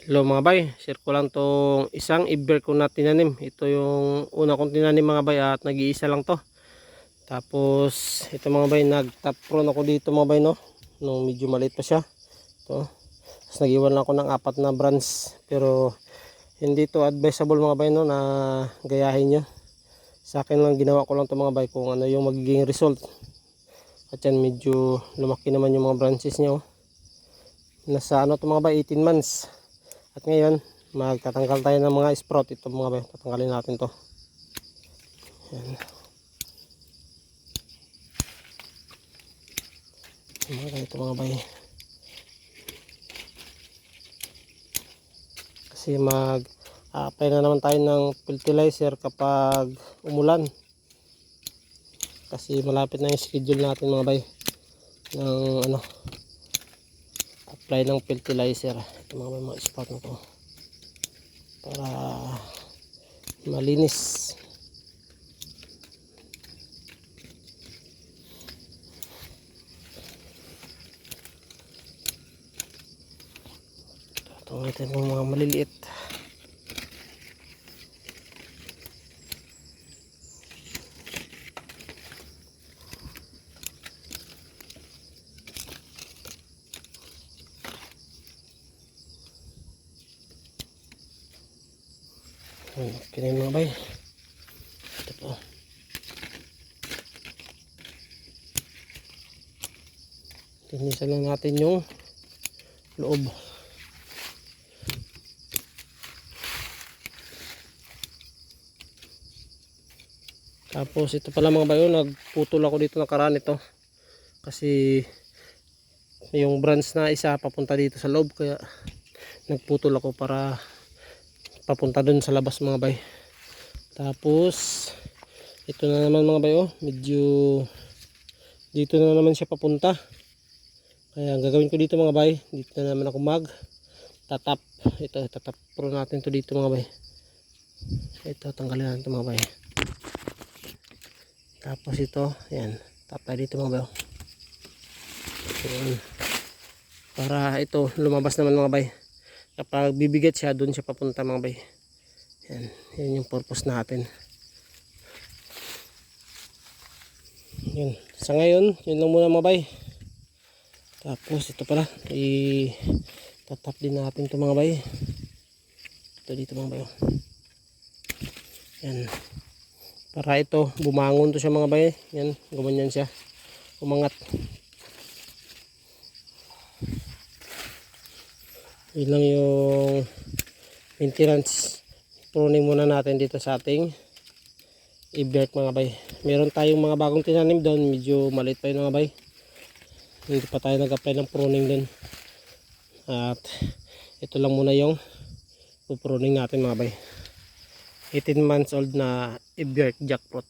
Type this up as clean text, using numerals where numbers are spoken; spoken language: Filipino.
Hello mga bay, share ko lang tong isang iber ko na tinanim. Ito yung una kong tinanim mga bay at nag-iisa lang to. Tapos ito mga bay, nag-top prune ako dito mga bay, no, nung medyo maliit pa siya. Ito. Tapos nag-iwan lang ako ng 4 na branch. Pero hindi to advisable mga bay, no, na gayahin nyo. Sa akin lang, ginawa ko lang to mga bay kung ano yung magiging result. At yan, medyo lumaki naman yung mga branches nyo. Nasa ano to mga bay, 18 months. At ngayon, magtatanggal tayo ng mga sprout. Ito mga bay, tatanggalin natin to. Yan. Ito mga bay. Kasi mag-apply na naman tayo ng fertilizer kapag umulan. Kasi malapit na yung schedule natin mga bay ng apply ng fertilizer. Ito mga bay, mga sprout na to. Para malinis. Ito natin yung mga maliliit. Okay na yung mga bay. Ito po. Tinisan lang natin yung loob. Tapos ito pala mga bayo, nagputol ako dito ng karaan ito. Kasi yung branch na isa papunta dito sa loob, kaya nagputol ako para papunta dun sa labas mga bay. Tapos ito na naman mga bayo, medyo dito na naman siya papunta. Kaya ang gagawin ko dito mga bay, dito na naman ako tatap. Ito, tatap pro natin to dito mga bay. Ito, tanggalin natin ito mga bay. Tapos ito, yan, tap tayo dito mga bay. Ayan. Para ito lumabas naman mga bay. Kapag bibigat siya, doon siya papunta mga bay. Yan, yan yung purpose natin. Yun, sa ngayon yun lang muna mga bay. Tapos ito pala, tatap din natin ito mga bay. Ito dito mga bay. Yan, para ito bumangon to siya mga bay. Yan, gumanyan siya, umangat. Yun lang yung maintenance pruning muna natin dito sa ating i-birth mga bay. Meron tayong mga bagong tinanim doon, medyo maliit pa yun mga bay. Hindi pa tayo nag-apply ng pruning doon. At ito lang muna yung pruning natin mga bay. 18 months old na i-birth jackfruit.